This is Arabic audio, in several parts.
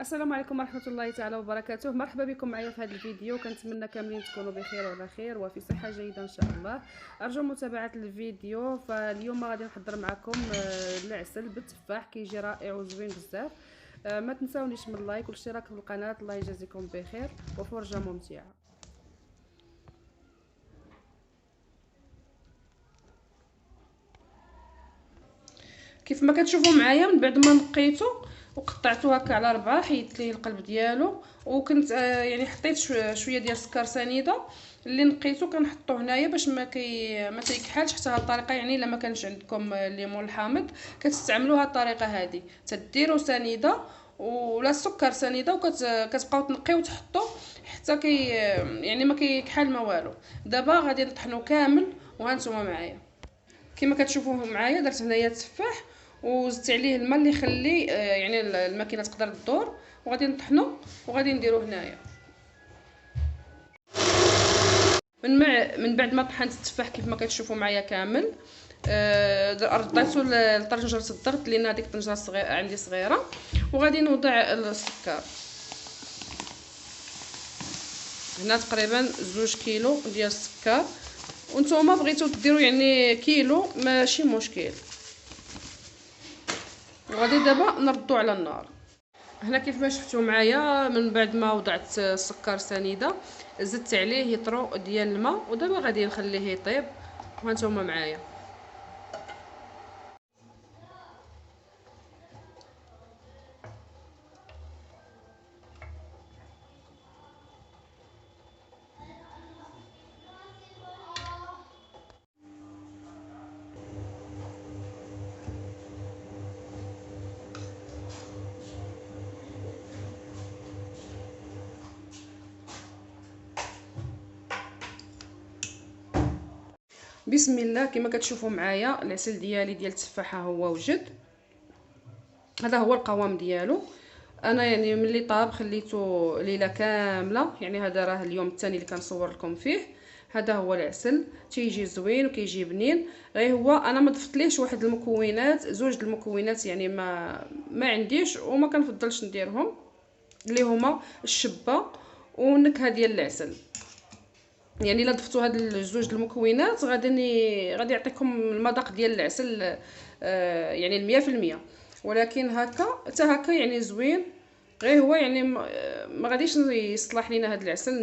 السلام عليكم ورحمه الله تعالى وبركاته. مرحبا بكم معايا في هذا الفيديو. كنتمنى كاملين تكونوا بخير وعلى خير وفي صحه جيده ان شاء الله. ارجو متابعه الفيديو. فاليوم غادي نحضر معكم العسل بالتفاح، كيجي رائع وزوين بزاف. ما تنساونيش من اللايك والاشتراك في القناه. الله يجازيكم بخير وفرجه ممتعه. كيف ما كتشوفوا معايا، من بعد ما نقيته وقطعته هكا على 4، حيدت ليه القلب ديالو، وكنت يعني حطيت شويه ديال السكر سنيده اللي نقيته كنحطوه هنايا باش ما تيكحالش. حتى هاد الطريقه يعني الا ما كانش عندكم الليمون الحامض كتستعملوا هاد الطريقه هذه، تديروا سنيده ولا السكر سنيده وكتبقاو تنقيو وتحطوا حتى يعني ما كيكحل ما والو. دابا غادي نطحنو كامل وهانتوما معايا. كما كتشوفوا معايا درت هنايا التفاح وزدت عليه الماء اللي يخلي يعني الماكينه تقدر تدور، وغادي نطحنو وغادي نديرو هنايا. من بعد ما طحنت التفاح كيف ما كتشوفوا معايا كامل، رديتو لطنجره الضغط لان هذيك الطنجره صغيره عندي صغيره، وغادي نوضع السكر هنا تقريبا 2 كيلو ديال السكر. وانتم بغيتو ديروا يعني كيلو ماشي مشكل. وغادي دابا نردو على النار. هنا كيف ما شفتوا معايا، من بعد ما وضعت السكر سنيده زدت عليه يطرو ديال الماء، ودابا غادي نخليه يطيب وهانتوما معايا. بسم الله. كما كتشوفوا معايا العسل ديالي ديال التفاحه هو وجد. هذا هو القوام ديالو. انا يعني ملي طاب خليته ليله كامله، يعني هذا راه اليوم الثاني اللي كنصور لكم فيه. هذا هو العسل، تيجي زوين وكيجي بنين. غير هو انا ما ضفت ليهش واحد المكونات، زوج المكونات يعني ما عنديش وما كنفضلش نديرهم، اللي هما الشبه والنكهه ديال العسل. يعني الا ضفتوا هاد الجوج المكونات غادي يعطيكم المذاق ديال العسل يعني 100%. ولكن هكا حتى هكا يعني زوين. غير هو يعني ما غاديش يصلح لينا هاد العسل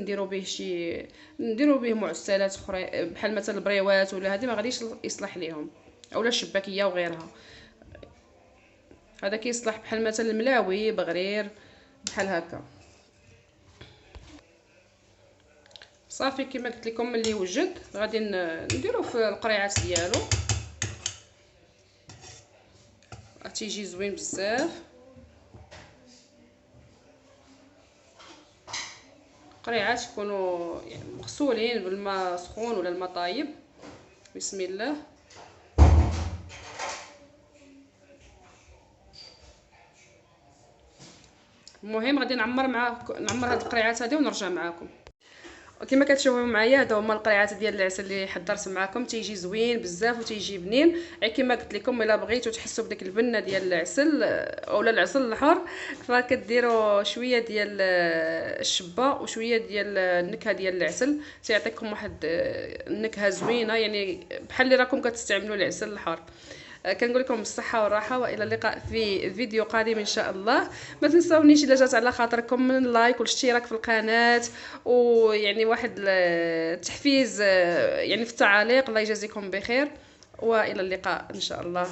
نديرو به معسلات اخرى بحال مثلا البريوات ولا هادي، ما غاديش يصلح ليهم، اولا الشباكيه وغيرها. هذا كيصلح بحال مثلا الملاوي بغرير بحال هكا. صافي كما قلت لكم ملي وجد غادي نديرو في القريعات ديالو. تيجي زوين بزاف. قريعات يكونوا يعني مغسولين بالماء سخون ولا الماء طايب. بسم الله. المهم غادي نعمر هاد القريعات هادي ونرجع معاكم. وكما كتشوفوا معايا هادو هما القريعات ديال العسل اللي حضرت معكم. تيجي زوين بزاف وتيجي بنين. كما قلت لكم الا بغيتوا تحسوا بديك البنه ديال العسل اولا العسل الحر، فكديروا شويه ديال الشبه وشويه ديال النكهه ديال العسل، تيعطيكم واحد النكهه زوينه، يعني بحال اللي راكم كتستعملوا العسل الحر. كنقول لكم بالصحه والراحه، والى اللقاء في فيديو قادم ان شاء الله. ما تنساونيش الا جات على خاطركم من اللايك والاشتراك في القناه، ويعني واحد التحفيز يعني في التعاليق. الله يجازيكم بخير، والى اللقاء ان شاء الله.